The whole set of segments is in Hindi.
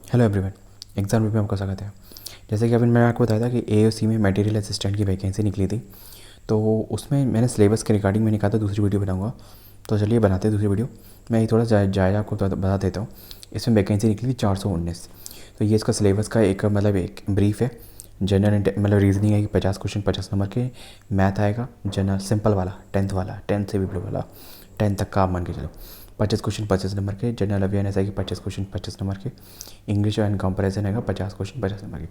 हेलो एवरीवन, एग्ज़ाम रिव्यू में आपका स्वागत है। जैसे कि अभी मैंने आपको बताया था कि एओसी में मटेरियल असिस्टेंट की वैकेंसी निकली थी, तो उसमें मैंने सिलेबस के रिगार्डिंग मैंने कहा था दूसरी वीडियो बनाऊंगा। तो चलिए बनाते हैं दूसरी वीडियो। मैं ये थोड़ा जायज़ा आपको बता देता हूँ। इसमें वैकेंसी निकली थी 419। तो ये इसका सिलेबस का एक एक ब्रीफ है। जनरल मतलब रीजनिंग है कि 50 क्वेश्चन 50 नंबर के। मैथ आएगा जनरल सिंपल वाला, 10th वाला, 10th से भी ब्लू वाला, 10th तक का आप मान के चलो। 25 क्वेश्चन 25 नंबर के। जनरल अवेयरनेस आएगी 25 क्वेश्चन 25 नंबर के। इंग्लिश एंड कंपैरिजन आएगा 50 क्वेश्चन 50 नंबर के।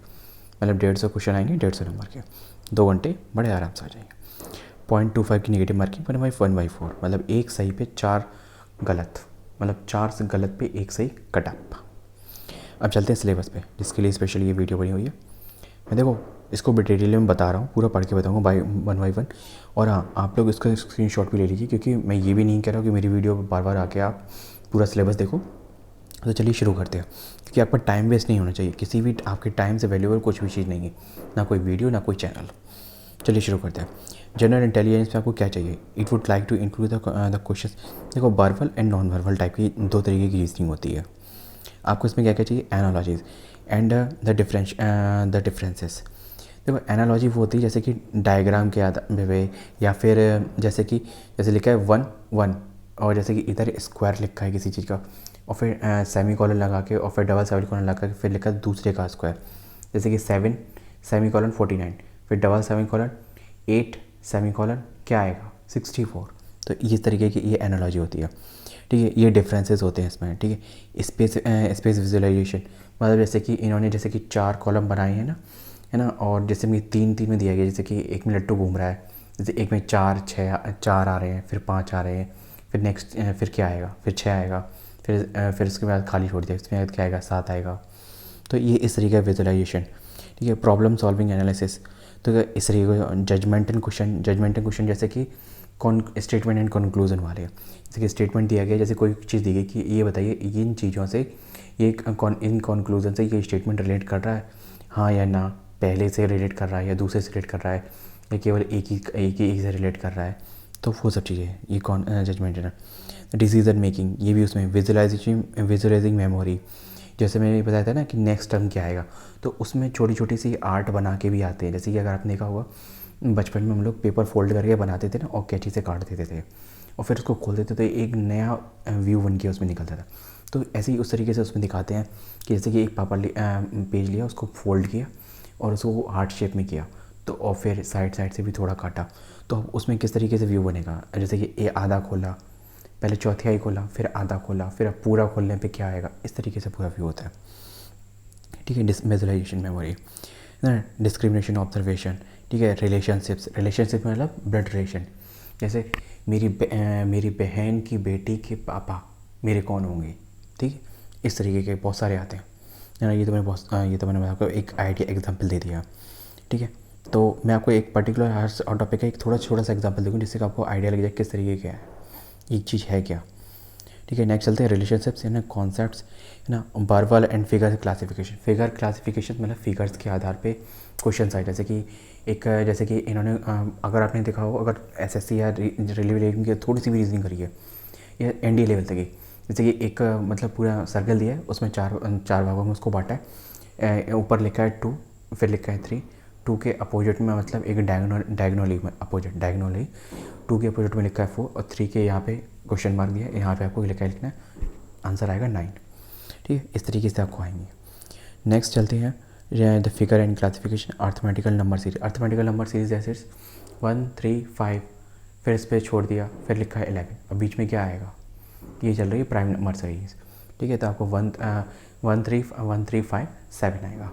मतलब 150 क्वेश्चन आएंगे 150 नंबर के। 2 घंटे बड़े आराम से आ जाएंगे। 0.25 की नेगेटिव मार्किंग 1/4, मतलब एक सही पे 4 गलत, मतलब 4 से गलत पे एक सही कट ऑफ। अब चलते हैं सिलेबस पे, जिसके लिए स्पेशली ये वीडियो बनी हुई है। मैं देखो इसको डिटेल में बता रहा हूँ, पूरा पढ़ के बताऊँगा बाई वन। और हाँ, आप लोग इसका स्क्रीनशॉट भी ले लीजिए, क्योंकि मैं ये भी नहीं कह रहा हूँ कि मेरी वीडियो बार बार आके आप पूरा सिलेबस देखो। तो चलिए शुरू करते हैं, क्योंकि आपका टाइम वेस्ट नहीं होना चाहिए। किसी भी आपके टाइम से वैल्यूएबल कुछ भी चीज़ नहीं है, ना कोई वीडियो ना कोई चैनल। चलिए शुरू करते हैं। जनरल इंटेलिजेंस में आपको क्या चाहिए? It would like to include the question. देखो verbal and non verbal type की 2 तरीके की रीजनिंग होती है। आपको इसमें क्या क्या चाहिए? Analogies and the differences. देखो एनालॉजी वो होती है जैसे कि डायग्राम के आधार पे, या फिर जैसे लिखा है 1 1, और जैसे कि इधर स्क्वायर लिखा है किसी चीज़ का, और फिर सेमी कॉलन लगा के, और फिर डबल सेमी कॉलन लगा के फिर लिखा है दूसरे का स्क्वायर। जैसे कि 7 सेमी कॉलन 49, फिर double semi colon 8 semi colon क्या आएगा 64। तो इस तरीके की ये एनालॉजी होती है। ठीक है, ये डिफरेंसेस होते हैं इसमें। ठीक है, स्पेस विजुअलाइजेशन, मतलब जैसे कि इन्होंने जैसे कि 4 कॉलम बनाए हैं ना, है ना, और जैसे में 3 3 में दिया गया, जैसे कि एक में लट्टू घूम रहा है, जैसे एक में 4 आ रहे हैं, फिर 5 आ रहे हैं, फिर नेक्स्ट फिर क्या आएगा, फिर 6 आएगा, फिर उसके बाद खाली छोड़ दिया, इसमें क्या आएगा 7 आएगा। तो ये इस तरीके का विजुअलाइजेशन। ठीक है, प्रॉब्लम सॉल्विंग एनालिसिस। तो इस तरीके का जजमेंट एंड क्वेश्चन जैसे कि कौन स्टेटमेंट एंड कंक्लूजन वाले। जैसे कि स्टेटमेंट दिया गया, जैसे कोई चीज़ दी गई कि ये बताइए इन चीज़ों से इन कंक्लूजन से ये स्टेटमेंट रिलेट कर रहा है, हाँ या ना, पहले से रिलेट कर रहा है या दूसरे से रिलेट कर रहा है, या केवल एक ही से रिलेट कर रहा है। तो वो सब चीज़ें ये कौन जजमेंट है। डिसीजन मेकिंग ये भी उसमें, विजुअलाइजिंग मेमोरी, जैसे मैंने बताया था ना कि नेक्स्ट टर्म क्या आएगा, तो उसमें छोटी छोटी सी आर्ट बना के भी आते हैं। जैसे कि अगर आपने देखा होगा बचपन में हम लोग पेपर फोल्ड करके बनाते थे ना, और कैंची से काट देते थे, और फिर उसको खोल देते थे, एक नया व्यू बन के उसमें निकलता था। तो ऐसे ही उस तरीके से उसमें दिखाते हैं कि जैसे कि एक पेज लिया, उसको फोल्ड किया और उसको हार्ट शेप में किया, तो और फिर साइड साइड से भी थोड़ा काटा, तो अब उसमें किस तरीके से व्यू बनेगा। जैसे कि ए आधा खोला, पहले चौथाई खोला, फिर आधा खोला, फिर अब पूरा खोलने पे क्या आएगा, इस तरीके से पूरा व्यू होता है। ठीक है, विजुअलाइजेशन मेमोरी, डिस्क्रिमिनेशन ऑब्जर्वेशन। ठीक है, रिलेशनशिप मतलब ब्लड रिलेशन। जैसे मेरी बहन की बेटी के पापा मेरे कौन होंगे। ठीक है, इस तरीके के बहुत सारे आते हैं है ना। ये तो मैंने आपको एक आइडिया एग्जांपल दे दिया। ठीक है, तो मैं आपको एक पर्टिकुलर हर टॉपिक का एक थोड़ा सा एग्जांपल दूँगा, जिससे आपको आइडिया लग जाए किस तरीके का है, एक चीज़ है क्या। ठीक है, नेक्स्ट चलते हैं रिलेशनशिप्स है ना, कॉन्सेप्ट्स है ना, verbal and figure classification. Figure classification मतलब फिगर्स के आधार पे क्वेश्चन आए। जैसे कि इन्होंने अगर आपने देखा हो, अगर एसएससी या रेलवे लेवल की थोड़ी सी भी रीजनिंग करी है, या एनडीए लेवल तक की, जैसे कि एक मतलब पूरा सर्कल दिया है, उसमें चार भागों में उसको बांटा है। ऊपर लिखा है 2, फिर लिखा है 3, 2 के अपोजिट में मतलब एक डायगोनली में अपोजिट, डायगोनली 2 के अपोजिट में लिखा है 4, और 3 के यहाँ पे क्वेश्चन मार्क दिया है, यहाँ पे आपको लिखना है, आंसर आएगा 9। ठीक है, इस तरीके से आपको आएंगे। नेक्स्ट चलते हैं the figure and classification, arithmetical number series. Arithmetical number series जैसे 1 3 5, फिर इस पर छोड़ दिया, फिर लिखा है 11, अब बीच में क्या आएगा, ये चल रही है प्राइम नंबर सीरीज। ठीक है, तो आपको 1 3 5 7 आएगा।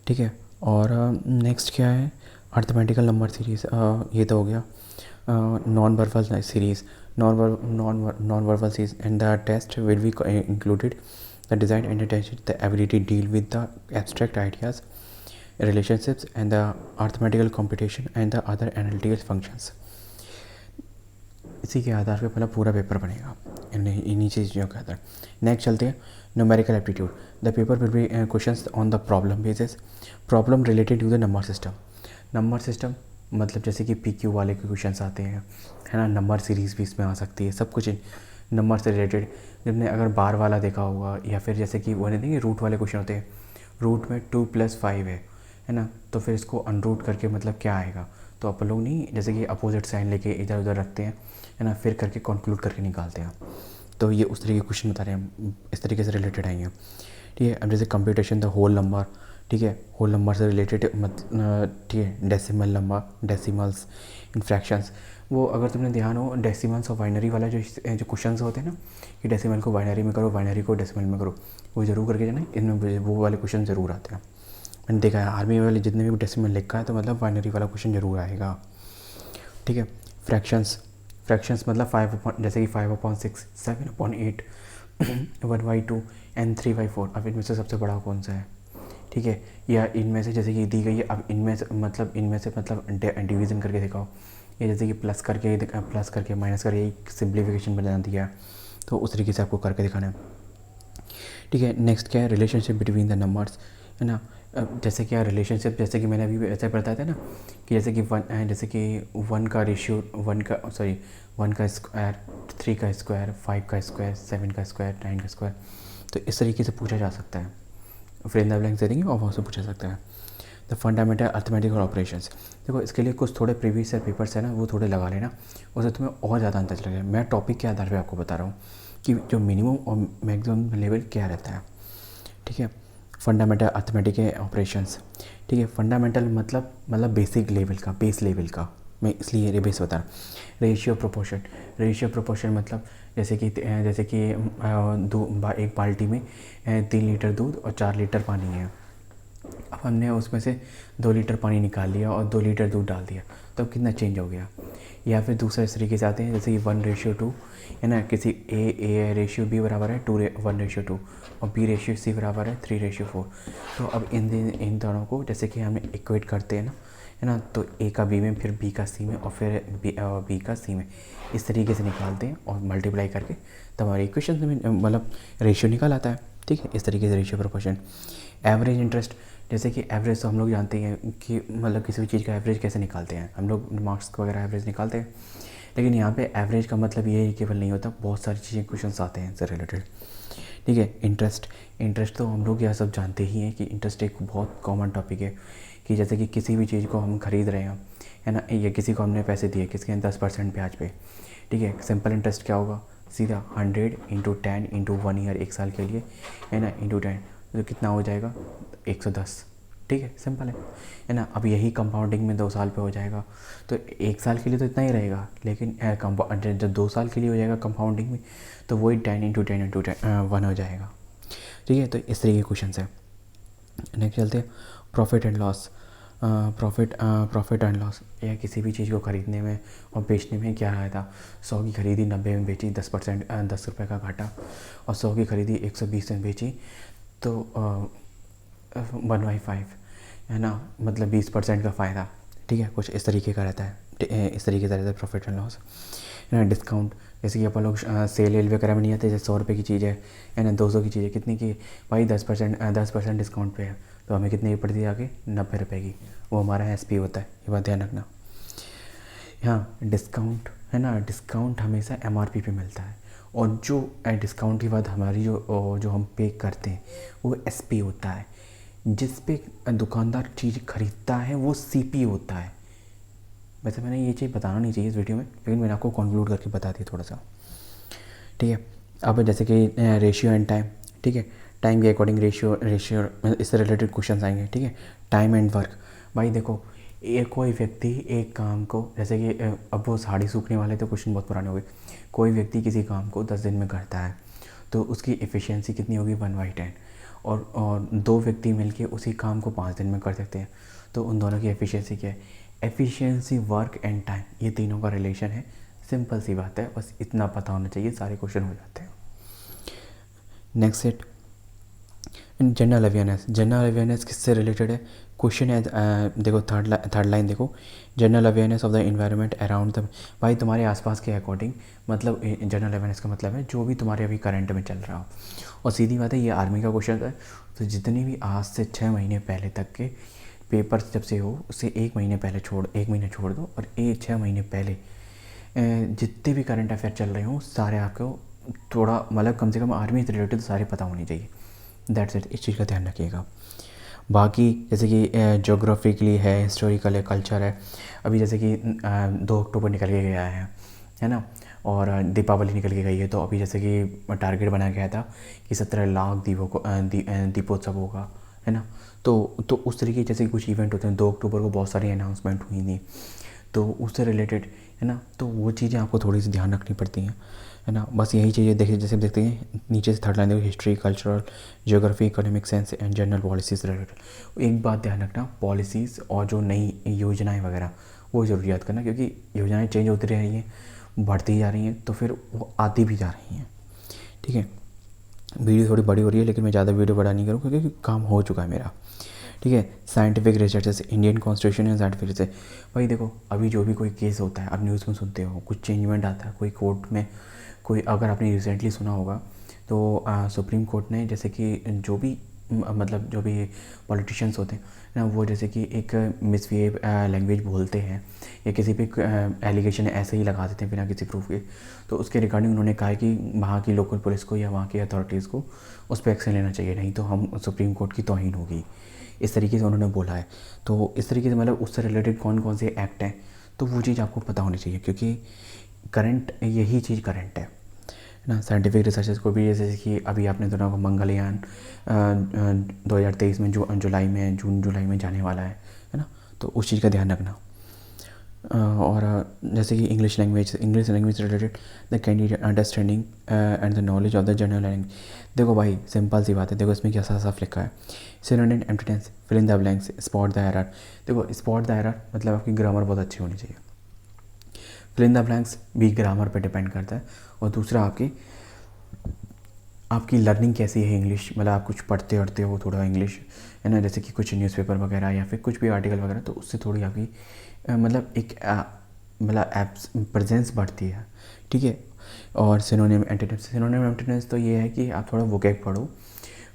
ठीक है, और नेक्स्ट क्या है, अर्थमेटिकल नंबर सीरीज़, ये तो हो गया। Non verbal series, non verbal series and the test will be included the design and the ability deal with the abstract ideas, relationships and the arithmetical computation and the other analytical functions। इसी के आधार पे पहला पूरा पेपर बनेगा इन्हीं चीज़ों के आधार। नेक्स्ट चलते हैं numerical aptitude. The paper will be questions on the problem basis, problem related to the number system. Number system मतलब जैसे कि PQ वाले के क्वेश्चंस आते हैं, है ना, नंबर सीरीज़ भी इसमें आ सकती है, सब कुछ नंबर से रिलेटेड जिसने अगर बार वाला देखा होगा, या फिर जैसे कि वो नहीं देंगे रूट वाले क्वेश्चन होते हैं, रूट में 2+5 है ना, तो फिर इसको अनरूट करके मतलब क्या आएगा, तो अपन लोग नहीं जैसे कि अपोजिट साइन लेके इधर उधर रखते हैं, है ना, फिर करके कंक्लूड करके निकालते हैं। तो ये उस तरीके के क्वेश्चन बता रहे हैं, इस तरीके से रिलेटेड आएंगे। ठीक है, अब जैसे कंप्यूटेशन द होल नंबर, ठीक है, होल नंबर से रिलेटेड ठीक है, डेसिमल नंबर, डेसिमल्स, इनफ्रैक्शंस, वो अगर तुमने ध्यान हो डेसिमल्स और बाइनरी वाला जो क्वेश्चन होते हैं ना, कि डेसिमल को बाइनरी में करो, बाइनरी को डेसिमल में करो, वो ज़रूर करके जाना, इनमें वो वाले क्वेश्चन ज़रूर आते हैं। मैंने देखा है आर्मी वाले जितने भी डेसिमल लिखा है तो मतलब बाइनरी वाला क्वेश्चन ज़रूर आएगा। ठीक है, फ्रैक्शंस, फ्रैक्शंस मतलब 5 जैसे कि 5/6, 7/8, 1/2 एंड 3/4। अब इनमें से सबसे बड़ा कौन सा है? ठीक है, या इनमें से जैसे कि दी गई है, अब इनमें से मतलब डिवीज़न करके दिखाओ, या जैसे कि प्लस करके माइनस करके एक सिंप्लीफिकेशन बना दिया है, तो उस तरीके से आपको करके दिखाना है। ठीक है, नेक्स्ट क्या है? रिलेशनशिप बिटवीन द नंबर्स, है ना। जैसे क्या रिलेशनशिप, जैसे कि मैंने अभी ऐसा बताया था ना कि जैसे कि वन का रेशियो, वन का स्क्वायर, 3 का स्क्वायर, 5 का स्क्वायर, 7 का स्क्वायर, 9 का स्क्वायर, तो इस तरीके से पूछा जा सकता है। फिर इन द ब्लैंक्स दे देंगे और वहाँ से पूछा सकता है। द फंडामेंटल अर्थमेटिकल ऑपरेशंस, देखो इसके लिए कुछ थोड़े प्रीवियस ईयर पेपर्स है ना, वो थोड़े लगा लेना, उससे तुम्हें और ज़्यादा अंदाज लगेगा। मैं टॉपिक के आधार पे आपको बता रहा हूँ कि जो मिनिमम और मैक्सिमम लेवल क्या रहता है। ठीक है, फंडामेंटल अर्थमेटिकल ऑपरेशंस, ठीक है, फंडामेंटल मतलब बेसिक लेवल का, बेस लेवल का, मैं इसलिए ये बेस बता रहा हूँ। रेशियो प्रोपोर्शन मतलब जैसे कि एक बाल्टी में 3 लीटर दूध और 4 लीटर पानी है। अब हमने उसमें से 2 लीटर पानी निकाल लिया और 2 लीटर दूध डाल दिया, तो अब कितना चेंज हो गया। या फिर दूसरा इस तरीके से आते हैं जैसे कि 1:2, है ना, किसी ए रेशियो बी बराबर है 1:2 और बी रेशियो सी बराबर है 3:4। तो अब इन दोनों को जैसे कि हमें इक्वेट करते हैं ना, है ना, तो ए का बी में, फिर बी का सी में, और फिर बी का सी में, इस तरीके से निकालते हैं और मल्टीप्लाई करके तब हमारे इक्वेशन में मतलब रेशियो निकल आता है। ठीक है, इस तरीके से रेशियो प्रोपोर्शन। एवरेज इंटरेस्ट, जैसे कि एवरेज तो हम लोग जानते हैं कि मतलब किसी भी चीज़ का एवरेज कैसे निकालते हैं, हम लोग मार्क्स वगैरह एवरेज निकालते हैं, लेकिन यहाँ पे एवरेज का मतलब ये केवल नहीं होता, बहुत सारी चीज़ें क्वेश्चन आते हैं इससे रिलेटेड। ठीक है, इंटरेस्ट तो हम लोग यह सब जानते ही हैं कि इंटरेस्ट एक बहुत कॉमन टॉपिक है, कि जैसे कि किसी भी चीज़ को हम खरीद रहे हैं, है ना, या किसी को हमने पैसे दिए, किसके 10% ब्याज पे। ठीक है, सिंपल इंटरेस्ट क्या होगा? सीधा 100 × 10 × 1 ईयर, 1 साल के लिए, है ना, × 10, तो कितना हो जाएगा? 110। ठीक है, सिंपल है ना। अब यही कंपाउंडिंग में 2 साल पे हो जाएगा, तो 1 साल के लिए तो इतना ही रहेगा, लेकिन जब 2 साल के लिए हो जाएगा कंपाउंडिंग में, तो वही 10 × 10 × 1 हो जाएगा। ठीक है, तो इस तरीके के क्वेश्चन है। नेक्स्ट चलते हैं profit and loss. Profit and loss, या किसी भी चीज़ को खरीदने में और बेचने में क्या आया था? 100 की खरीदी 90 में बेची, 10 रुपये का घाटा, और 100 की खरीदी 120 में बेची, तो 1/5, है ना, मतलब 20% का फ़ायदा। ठीक है, कुछ इस तरीके का रहता है, इस तरीके से रहता है प्रॉफिट एंड लॉस। है ना, डिस्काउंट, जैसे कि अपन लोग सेल वगैरह में नहीं आते, जैसे 100 रुपये की चीज़ है ना, 200 की चीज़ है, कितनी की भाई? 10% डिस्काउंट पे है, तो हमें कितनी की पड़ती है आगे? 90 रुपये की, वो हमारा SP होता है, ये बात ध्यान रखना। हाँ, डिस्काउंट, है ना, डिस्काउंट हमेशा MRP पे मिलता है, और जो डिस्काउंट के बाद हमारी जो हम पे करते हैं वो SP होता है। जिस पे दुकानदार चीज़ खरीदता है वो CP होता है। वैसे मैंने ये चीज़ बताना नहीं चाहिए इस वीडियो में, लेकिन मैंने आपको कंक्लूड करके बता दिया थोड़ा सा। ठीक है, अब जैसे कि रेशियो एंड टाइम। ठीक है, टाइम के अकॉर्डिंग रेशियो इससे रिलेटेड क्वेश्चन आएंगे। ठीक है, टाइम एंड वर्क, भाई देखो कोई व्यक्ति एक काम को, जैसे कि अब वो साड़ी सूखने वाले तो क्वेश्चन बहुत पुराने हो गए, कोई व्यक्ति किसी काम को 10 दिन में करता है, तो उसकी एफिशिएंसी कितनी होगी? 1/10। और 2 व्यक्ति मिलके उसी काम को 5 दिन में कर सकते हैं, तो उन दोनों की एफिशिएंसी क्या है? एफिशिएंसी, वर्क एंड टाइम, ये तीनों का रिलेशन है। सिंपल सी बात है, बस इतना पता होना चाहिए, सारे क्वेश्चन हो जाते हैं। नेक्स्ट सेट, जनरल अवेयरनेस किससे रिलेटेड है? क्वेश्चन है, देखो थर्ड लाइन देखो, general awareness of the environment around the, भाई तुम्हारे आसपास के अकॉर्डिंग, मतलब जनरल अवेयरनेस का मतलब है जो भी तुम्हारे अभी करंट में चल रहा हो। और सीधी बात है, ये आर्मी का क्वेश्चन है, तो जितनी भी आज से 6 महीने पहले तक के पेपर जब से हो, उससे 1 महीने छोड़ दो, और 6 महीने पहले जितने भी करंट अफेयर चल रहे हों, सारे आपको थोड़ा मतलब कम से कम आर्मी से रिलेटेड तो सारे पता होनी चाहिए। दैट्स इट, इस चीज़ का ध्यान रखिएगा। बाकी जैसे कि जोग्राफिकली है, हिस्टोरिकल है, कल्चर है। अभी जैसे कि 2 अक्टूबर निकल के गया है ना, और दीपावली निकल के गई है। तो अभी जैसे कि टारगेट बनाया गया था कि 17 लाख दीपों को दीपोत्सव होगा, है ना। तो उस तरीके जैसे कि कुछ इवेंट होते हैं। 2 अक्टूबर को बहुत सारी अनाउंसमेंट हुई थी, तो उससे रिलेटेड, है ना। तो वो चीज़ें आपको थोड़ी सी ध्यान रखनी पड़ती हैं, है ना। बस यही चीज़ें देखिए, जैसे देखते हैं नीचे से थर्ड लाइन देखो, history, cultural, geography, economic science and general policies related. एक बात ध्यान रखना, पॉलिसीज़ और जो नई योजनाएं वगैरह वो ज़रूर याद करना, क्योंकि योजनाएं चेंज होती रह रही हैं, बढ़ती जा रही हैं, तो फिर वो आती भी जा रही हैं। ठीक है, वीडियो थोड़ी बड़ी हो रही है, लेकिन मैं ज़्यादा वीडियो बड़ा नहीं करूँ क्योंकि काम हो चुका है मेरा। ठीक है, साइंटिफिक रिसर्च जैसे इंडियन कॉन्स्टिट्यूशन या साइंटिफिक रिसर्च। भाई देखो, अभी जो भी कोई केस होता है, आप न्यूज़ में सुनते हो, कुछ चेंजमेंट आता है कोई कोर्ट में, कोई अगर आपने रिसेंटली सुना होगा तो सुप्रीम कोर्ट ने जैसे कि जो भी मतलब जो भी पॉलिटिशियंस होते हैं ना, वो जैसे कि एक मिसबिहेव लैंग्वेज बोलते हैं या किसी पे एलिगेशन ऐसे ही लगा देते हैं बिना किसी प्रूफ के, तो उसके रिगार्डिंग उन्होंने कहा है कि वहाँ की लोकल पुलिस को या वहाँ की अथॉरिटीज़ को उस पर एक्शन लेना चाहिए, नहीं तो हम सुप्रीम कोर्ट की तौहीन होगी। इस तरीके से उन्होंने बोला है। तो इस तरीके से मतलब उससे रिलेटेड कौन कौन से एक्ट हैं, तो वो चीज़ आपको पता होनी चाहिए, क्योंकि करंट यही चीज़ करंट है ना। साइंटिफिक रिसर्चेस को भी जैसे कि अभी आपने सुना होगा मंगलयान 2023 में जून जुलाई में जाने वाला है ना। तो उस चीज़ का ध्यान रखना। और जैसे कि इंग्लिश लैंग्वेज से related the candidate understanding and the knowledge of the general language. देखो भाई, सिंपल सी बात है, देखो इसमें क्या साफ लिखा है, synonym, emptiness, fill in the blanks, spot the error. देखो स्पॉट द एरर मतलब आपकी ग्रामर बहुत अच्छी होनी चाहिए। फिल इन द ब्लैंक्स भी ग्रामर पे डिपेंड करता है। और दूसरा आपकी लर्निंग कैसी है इंग्लिश, मतलब आप कुछ पढ़ते वढ़ते हो थोड़ा इंग्लिश, है ना, जैसे कि कुछ न्यूज़पेपर वगैरह या फिर कुछ भी आर्टिकल वगैरह, तो उससे थोड़ी आपकी मतलब एक मतलब एप्स प्रेजेंस बढ़ती है। ठीक है। और सिनोनिम एंटीनेम्स तो ये है कि आप थोड़ा वोकैब पढ़ो,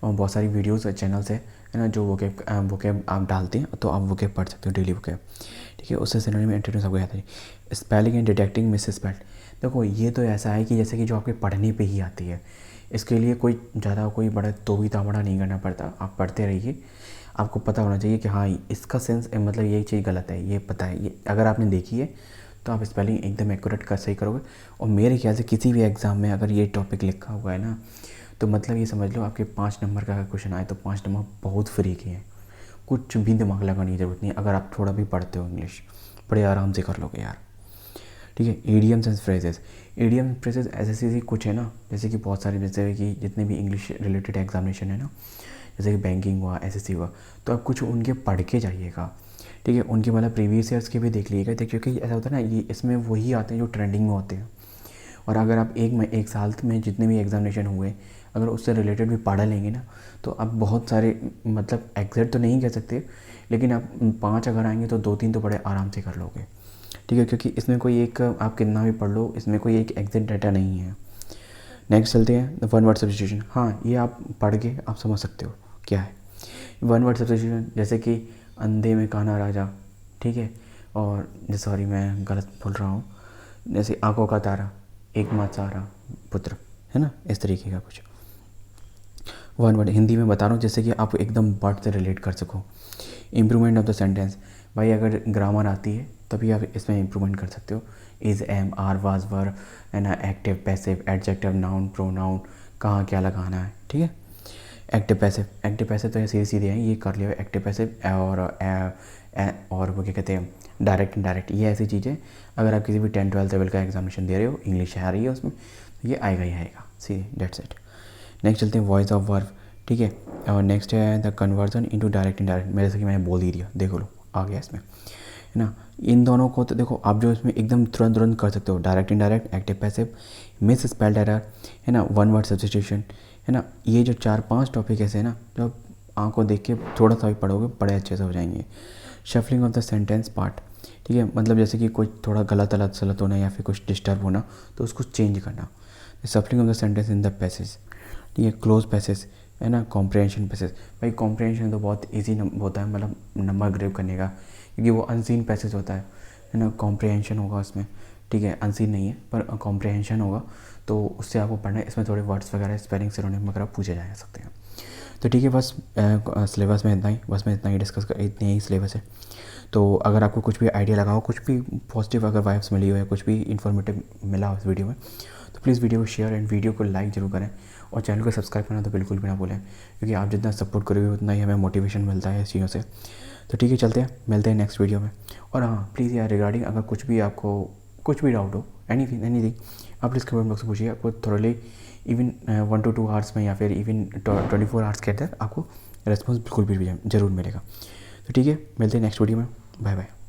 और बहुत सारी वीडियोस और चैनल्स है ना, जो वोकैब आप डालते हैं, तो आप वोकैब पढ़ सकते हो, डेली वोकैब। ठीक है, उससे सिनोनिम एंटीनेम्स आपको याद है। Spelling and detecting misspelled. देखो ये तो ऐसा है कि जैसे कि जो आपके पढ़ने पे ही आती है, इसके लिए कोई ज़्यादा कोई बड़ा तोबी ताबड़ा नहीं करना पड़ता, आप पढ़ते रहिए। आपको पता होना चाहिए कि हाँ इसका सेंस मतलब ये चीज़ गलत है, ये पता है, ये अगर आपने देखी है तो आप स्पेलिंग एकदम एक्यूरेट कर सही करोगे। और मेरे ख्याल से किसी भी एग्ज़ाम में अगर ये टॉपिक लिखा हुआ है ना, तो मतलब ये समझ लो आपके 5 नंबर का अगर क्वेश्चन आए तो 5 नंबर बहुत फ्री के हैं, कुछ भी दिमाग लगाने की ज़रूरत नहीं है। अगर आप थोड़ा भी पढ़ते हो इंग्लिश, बड़े आराम से कर लोगे यार। ठीक है। Idioms and phrases. Idiom phrases ऐसे कुछ है ना, जैसे कि बहुत सारे, जैसे कि जितने भी इंग्लिश रिलेटेड एग्जामिनेशन है ना, जैसे कि बैंकिंग हुआ, एसएससी हुआ, तो आप कुछ उनके पढ़ के जाइएगा। ठीक है, उनके मतलब प्रीवियस ईयर्स के भी देख लीजिएगा, देखिए क्योंकि ऐसा होता है ना, ये इसमें वही आते हैं जो ट्रेंडिंग में होते हैं। और अगर आप एक साल में जितने भी एग्जामिनेशन हुए, अगर उससे रिलेटेड भी पढ़ लेंगे ना, तो आप बहुत सारे मतलब एग्जैक्ट तो नहीं कह सकते, लेकिन आप 5 अगर आएंगे तो 2-3 तो बड़े आराम से कर लोगे। ठीक है, क्योंकि इसमें कोई एक आप कितना भी पढ़ लो, इसमें कोई एक एग्जैक्ट डाटा नहीं है। नेक्स्ट चलते हैं वन वर्ड सब्स्टिट्यूशन। हाँ, ये आप पढ़ के आप समझ सकते हो क्या है वन वर्ड सब्स्टिट्यूशन। जैसे कि अंधे में काना राजा, ठीक है, और सॉरी मैं गलत बोल रहा हूँ, जैसे आंखों का तारा, एक माँ सारा पुत्र, है ना, इस तरीके का कुछ वन वर्ड हिंदी में बता रहा हूँ, जैसे कि आप एकदम वर्ड से रिलेट कर सको। Improvement of the sentence. भाई अगर ग्रामर आती है तभी आप इसमें इम्प्रूवमेंट कर सकते हो। इज़, एम, आर, वाज, वर, है ना, active, passive, adjective, noun, pronoun, कहाँ क्या लगाना है। ठीक है। एक्टिव पैसिव तो ये सीधे सीधे हैं, ये कर लिया एक्टिव पैसिव। और वो क्या कहते हैं, डायरेक्ट इनडायरेक्ट, ये ऐसी चीज़ें अगर आप किसी भी 10-12 लेवल का एग्जामिनेशन दे रहे हो, इंग्लिश आ रही है उसमें, तो ये आएगा ही आएगा सीधे, डेट्स इट। नेक्स्ट चलते हैं वॉइस ऑफ वर्ब। ठीक है, और नेक्स्ट है the conversion into direct indirect. जैसे कि मैंने बोल ही दिया, देखो लो आ गया इसमें, है ना। इन दोनों को तो देखो आप जो इसमें एकदम तुरंत कर सकते हो, direct indirect, active passive, miss spelled error, है ना, वन वर्ड सब्स्टिट्यूशन, है ना। ये जो 4-5 टॉपिक ऐसे हैं ना, जो आंखों देख के थोड़ा सा भी पढ़ोगे बड़े अच्छे से हो जाएंगे। Shuffling of the sentence part. ठीक है, मतलब जैसे कि कोई थोड़ा गलत सलत होना या फिर कुछ डिस्टर्ब होना, तो उसको चेंज करना। Shuffling of the sentence in the passage. ठीक है, क्लोज पैसेज, है ना, कॉम्प्रहेंशन पैसेज। भाई कॉम्प्रहेंशन तो बहुत ईजी होता है, मतलब नंबर ग्रेव करने का, क्योंकि वो अनसीन पैसेज होता है ना। कॉम्प्रहेंशन होगा उसमें, ठीक है, अनसीन नहीं है, पर कॉम्प्रहेंशन होगा तो उससे आपको पढ़ना है। इसमें थोड़े वर्ड्स वगैरह, स्पेलिंग, सिनोनिम वगैरह पूछे जा सकते हैं। तो ठीक है, बस सिलेबस में इतना ही, बस मैं इतना ही डिस्कस कर, इतनी ही सिलेबस है। तो अगर आपको कुछ भी आइडिया लगा हो, कुछ भी पॉजिटिव अगर वाइब्स मिली हो या कुछ भी इन्फॉर्मेटिव मिला हो इस वीडियो में, तो प्लीज़ वीडियो को शेयर एंड वीडियो को लाइक जरूर करें, और चैनल को सब्सक्राइब करना तो बिल्कुल भी ना भूलें, क्योंकि आप जितना सपोर्ट करोगे उतना ही हमें मोटिवेशन मिलता है इस चीज़ों से। तो ठीक है, चलते हैं, मिलते हैं नेक्स्ट वीडियो में। और हाँ, प्लीज़ यार, रिगार्डिंग अगर कुछ भी आपको कुछ भी डाउट हो, एनीथिंग, आप प्लीज़ कमेंट बॉक्स में पूछिए। आपको थोड़े इवन 1 to 2 आवर्स में या फिर इवन 24 आवर्स के अंदर आपको रिस्पॉन्स बिल्कुल भी जरूर मिलेगा। तो ठीक है, मिलते हैं नेक्स्ट वीडियो में। Bye bye.